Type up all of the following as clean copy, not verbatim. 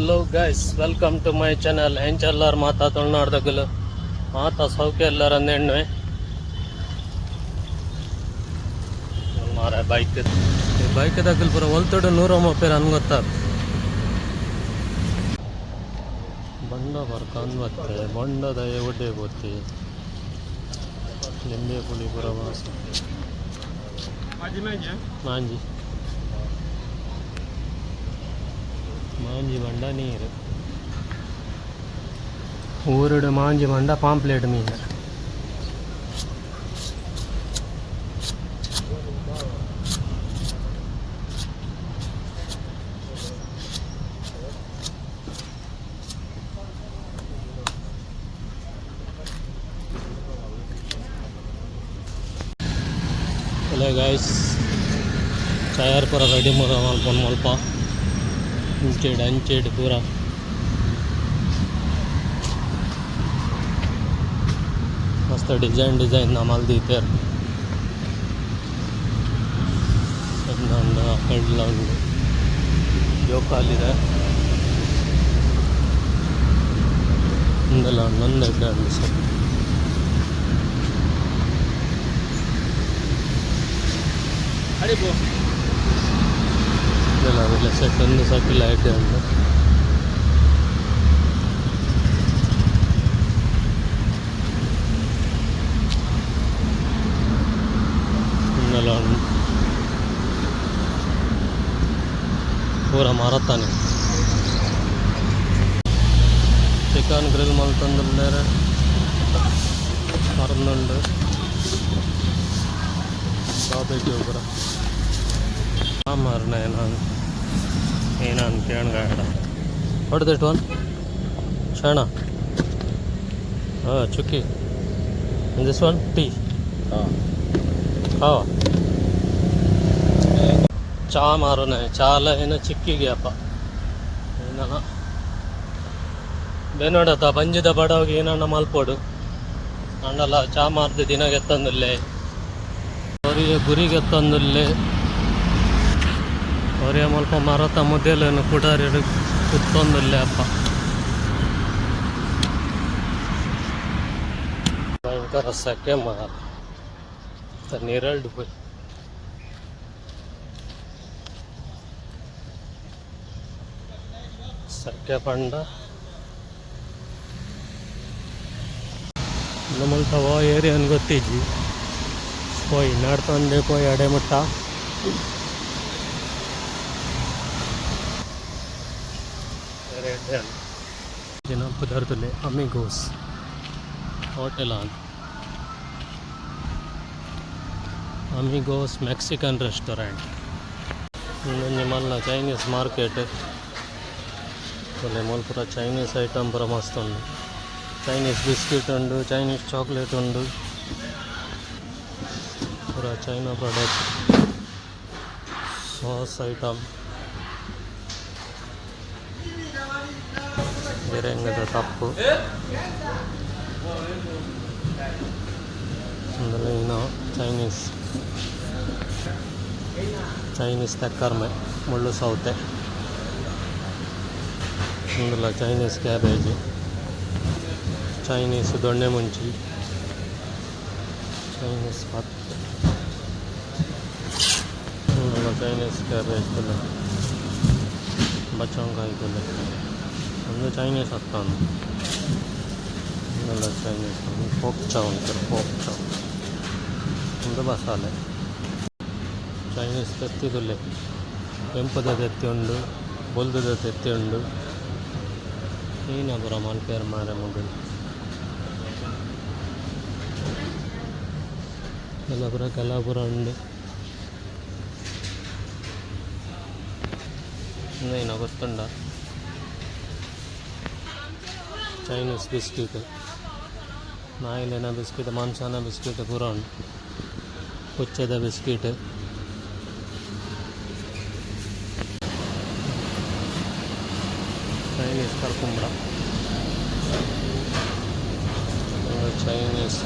Hello guys, welcome to my channel. ಹೆಂಚೆಲ್ಲರು ಮಾತಾ ತುಳುನಾಡ್ದಾಗಲು ಮಾತಾ ಸೌಖ್ಯ ಎಲ್ಲರ ಅಂದೇಣ್ಣೆ ಮಾರ ಬೈಕ್ ದಕ್ಕಲು ಪೂರ ಹೊಲ್ತೊಡು 130 ಅನ್ಗೊತ್ತಾರ ಬಂಡ ಬರ್ಕಂದು ಬತ್ತೆ ಬೊಂಡದ ಒಡ್ಡೆ ಗೊತ್ತಿ ಲಿಂಬೆ ಪುಳಿ ಪುರ ವಾಸ ಮಾಂಜಿ ಬಂಡ ನೀರು ಊರುಡು ಮಾಂಜಿ ಬಂಡ ಪಾಂಪ್ಲೇಟ್ ಮೀನು ಹಲೋ ಗೈಸ್, ಟಯರ್ ಪೂರ ರೆಡಿ ಮಾಡ್ಕೊಂಡು ಮಲ್ಪ ಅಂಚೆಡ್ ಪೂರ ಮಸ್ತ್ ಡಿಸೈನ್ ನಾ ಮಲ್ದಿದ್ದೇರು ಇನ್ನೊಂದು ಎಲ್ಲ ಉಂಟು ಜೋಕಾಲಿದೆ ಒಂದೆಲ್ಲ ಒಂದೊಂದು ಎಡ್ಡೆ ಉಂಟು ಸರ್ ಇದೆಲ್ಲ ಅವೆಲ್ಲ ಸೆಟ್ ಒಂದು ಸಕ್ಕಿಲ್ಲ ಎಡ್ಡೆ ಉಂಟು ಇನ್ನೆಲ್ಲ ಉಂಟು ಪೂರ ಮರತಾನೆ ಚಿಕನ್ ಗ್ರಿಲ್ ಮಲ್ತಂದ್ರೆ ಮರന്നുണ്ട് ಬಾರ್ಬೆಕ್ಯೂ ಪೂರ ಮಾರನ ಏನಾನು ಕೇಳಗಾಡ ಹೊಡೆದಿಟ್ಟು ಒನ್ ಶರಣ ಚುಕ್ಕಿ ದಿಸ್ ಒನ್ ಟೀ ಚಾ ಮಾರೋನ ಚಾಲ ಏನೋ ಚಿಕ್ಕಿಗೆಯಪ್ಪ ಏನನ ಬೇನೋಡತ್ತ ಬಂಜಿದ ಬಡವಾಗಿ ಏನನ್ನ ಮಲ್ಪೋಡು ಅಂಡಲ್ಲ ಚಾ ಮಾರ್ದು ದಿನ ಗೆತ್ತಂದಿಲ್ಲೇ ಅವರಿಗೆ ಗುರಿಗೆ ಎತ್ತಂದಿಲ್ಲೇ ಅವರೇ ಮಲ್ಪ ಮರತ ಮುದ್ದೆಲೇನು ಕುಡಾರಿ ಕುತ್ತೊಂದಿಲ್ಲೇ ಅಪ್ಪ ಭಯಂಕರ ಸೆಕೆ ಮಾರ ನೀರಲ್ಡು ಹೋಯ್ ಸೆಕೆ ಪಂಡ ನಮ್ಮಂತ ಏರಿಯಾ ಗೊತ್ತಿದ್ವಿ పోయి నడుతుండే పోయి అడేముట్ట ಜನ ಪದಾರ್ಥಲೆ ಅಮಿಗೋಸ್ ಹೋಟೆಲ್ ಆನ್ ಅಮಿಗೋಸ್ ಮೆಕ್ಸಿಕನ್ ರೆಸ್ಟೋರೆಂಟ್ ಇನ್ನೊಂದು ಮಲ್ಲ ಚೈನೀಸ್ ಮಾರ್ಕೆಟ್ ಮಲ್ಪುರ ಚೈನೀಸ್ ಐಟಮ್ ಪೂರ ಮಸ್ತ್ ಉಂಡು. ಚೈನೀಸ್ ಬಿಸ್ಕಿಟ್ ಉಂಡು, ಚೈನೀಸ್ ಚಾಕ್ಲೇಟ್ ಉಂಡು, ಪೂರ ಚೈನಾ ಪ್ರಾಡಕ್ಟ್, ಸಾಸ್ ಐಟಮ್ ಬೇರೆ ಹೆಂಗದ ತಪ್ಪು ಅಂದರೆ ಇನ್ನು ಚೈನೀಸ್ ತೆಕ್ಕರ್ಮೆ ಮುಳ್ಳು ಸೌತೆ ಒಂದಲ್ಲ ಚೈನೀಸ್ ಕ್ಯಾಬೇಜ್, ಚೈನೀಸ್ ದೊಣ್ಣೆ ಮುಂಚಿ, ಚೈನೀಸ್ ಪತ್ತು ಒಂದಲ್ಲ ಚೈನೀಸ್ ಕ್ಯಾಬೇಜ್ ಕೊಲೆ ಬಚ್ಚಂಕಾಯಿ ಕೊಲೆ ಒಂದು ಚೈನೀಸ್ ಹತ್ತಾನು ಒಂದಲ್ಲ ಚೈನೀಸ್ ಪೋಕ್ ಚಾ ಉಂಟು ಪೋಕ್ ಚಾ ಒಂದು ಮಸಾಲೆ ಚೈನೀಸ್ ತೆತ್ತಿದುಲ್ಲೆ ಕೆಂಪದ ತೆತ್ತಿ ಉಂಡು, ಬೊಲ್ದದ ತೆತ್ತಿ ಉಂಡು, ಏನ ಪುರ ಮಲ್ಪೇರು ಮಾರೆ ಮುಗಿಲು ಎಲ್ಲ ಪುರ ಕಲಾಪುರ ಉಂಡು. ಇನ್ನೇನೋ ಗೊತ್ತುಂಡ ಚೈನೀಸ್ ಬಿಸ್ಕಿಟ್, ನಾಯಿಲೆನ ಬಿಸ್ಕಿಟ್, ಮಾಂಸನ ಬಿಸ್ಕಿಟ್ ಪೂರ ಉಂಟು, ಹುಚ್ಚದ ಬಿಸ್ಕಿಟ್, ಚೈನೀಸ್ ಕರ್ಕುಂಬಳ, ಚೈನೀಸ್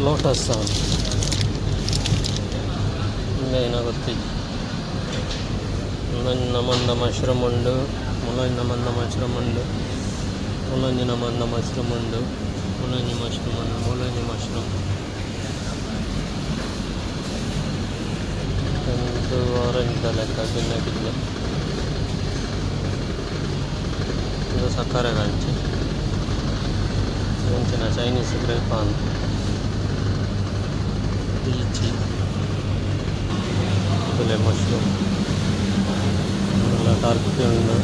ಲೋಟಸ್ ಅವನು ಇನ್ನೇನೋ ಗೊತ್ತಿಲ್ಲ. ನಮ್ಮೊಂದು ಮಶ್ರೂಮ್ ಉಂಡು, ಮುಲಂಜಿ ಮಂದ ಮಶ್ರೂಮ್ ಉಂಡು ಮುಲಂಜಿನ ಮಂದ ಮಶ್ರೂಮ್ ಉಂಡು ಮುಲಂಜಿ ಮಶ್ರೂಮ್ ಉಂಡು ಮುಲಂಜಿ ಮಶ್ರೂಮ್ ಒಂದು ಆರೆಂಜ್ ಲೆಕ್ಕ ಗಿನ್ನಕ್ಕಿದ್ದೆ ಇದು ಸಕ್ಕರೆ ಗಂಚಿ ಮುಂಚಿನ ಚೈನೀಸ್ ಗ್ರೇಪಾನ್ ಈಚಿ ತುಲೆ ಮಶ್ರೂಮ್ ಎಲ್ಲ ಟರ್ಕಿ ಉಂಡು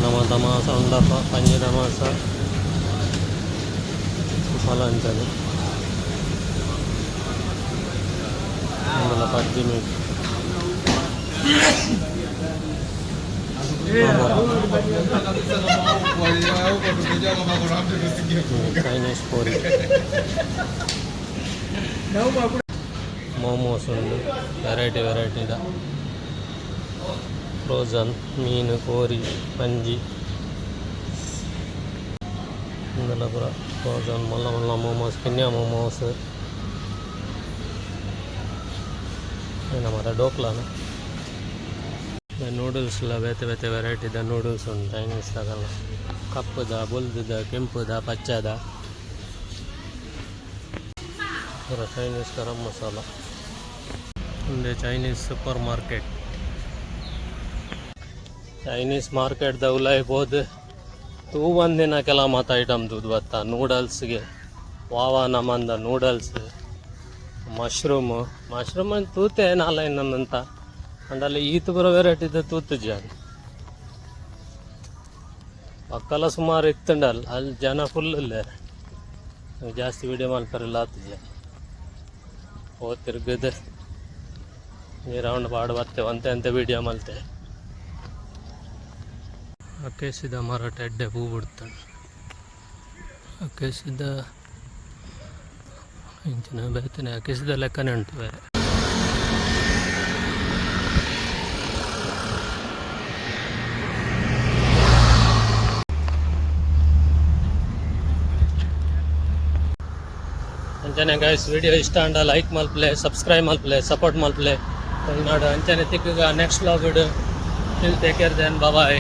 ನಮ್ಮ ತಮಾಸ ಉಂಡಪ್ಪ ಪಂಜಿ ತಮಾಸ ಮಲಂಚದು ಒಂದೆಲ್ಲ ಪಜ್ಜಿ ಮೀಟ್ ಚೈನೀಸ್ ಪೂರಿ ಮೋಮೋಸ್ ಉಂಡು ವೆರೈಟಿ ಇದೆ ಫ್ರೋಝನ್ ಮೀನು ಕೋರಿ ಪಂಜಿ ಇಂದೆಲ್ಲ ಪೂರ ಫ್ರೋಝನ್ ಮಲ್ಲ ಮಲ್ಲ ಮೋಮೋಸ್ ಕಿನ್ಯಾ ಮೋಮೋಸ್ ನಮ್ಮ ಡೋಕ್ಲಾನ ನೂಡಲ್ಸ್ಲ ಬೇತೆ ವೆರೈಟಿ ದ ನೂಡಲ್ಸ್ ಉಂಟು ಚೈನೀಸ್ದಾಗಲ್ಲ ಕಪ್ಪುದ ಬುಲ್ದುದ ಕೆಂಪುದ ಪಚ್ಚದ ಪೂರ ಚೈನೀಸ್ ಗರಂ ಮಸಾಲ ಒಂದೇ ಚೈನೀಸ್ ಸೂಪರ್ ಮಾರ್ಕೆಟ್ ಚೈನೀಸ್ ಮಾರ್ಕೆಟ್ದ ಉಲಾಯ್ಬೋದು ತೂ ಒಂದಿನ ಕೆಲ ಮತ ಐಟಮ್ ತೂದು ಬತ್ತ ನೂಡಲ್ಸ್ಗೆ ವಾವಾ ನಮ್ಮಂದ ನೂಡಲ್ಸ್ ಮಶ್ರೂಮ್ ಅಂತ ತೂತೆ ನಾಲೈನಂತ ಅಂಡಲ್ಲಿ ಈತ ಬರೋ ವೆರೈಟಿದ ತೂತು ಜನ ಪಕ್ಕಲ ಸುಮಾರು ಇತ್ತಂಡಲ್ಲ ಅಲ್ಲಿ ಜನ ಫುಲ್ ಇಲ್ಲೇ ಜಾಸ್ತಿ ವಿಡಿಯೋ ಮಾಡ್ತಾರಿಲ್ಲ ಆತು ಜನ ತಿರ್ಗದೆ ಈ ರೌಂಡ್ ಪಾಡು ಬರ್ತೇವೆ ಅಂತ ವಿಡಿಯೋ ಮಲ್ತೆ ಅಕ್ಕೇಸಿದ ಮರಾಠ ಎಡ್ಡೆ ಹೂ ಬಿಡ್ತಾನೆ ಅಕ್ಕೇಸಿದ ಇಂಚಿನ ಬೇತನೆ ಅಕ್ಕೇಸಿದ ಲೆಕ್ಕನೇ ಉಂಟು ಬೇರೆ ಅಂಚನೆ ಗೈಸ್ ವಿಡಿಯೋ ಇಷ್ಟ ಅಂಡ ಲೈಕ್ ಮಲ್ಪ್ಲೆ ಸಬ್ಸ್ಕ್ರೈಬ್ ಮಲ್ಪ್ಲೆ ಸಪೋರ್ಟ್ ಮಲ್ಪ್ಲೆ ನಾಡು ಅಂಚನೆ ತಿಕ್ಕಗ next vlog video till take care then ಬಾಯ್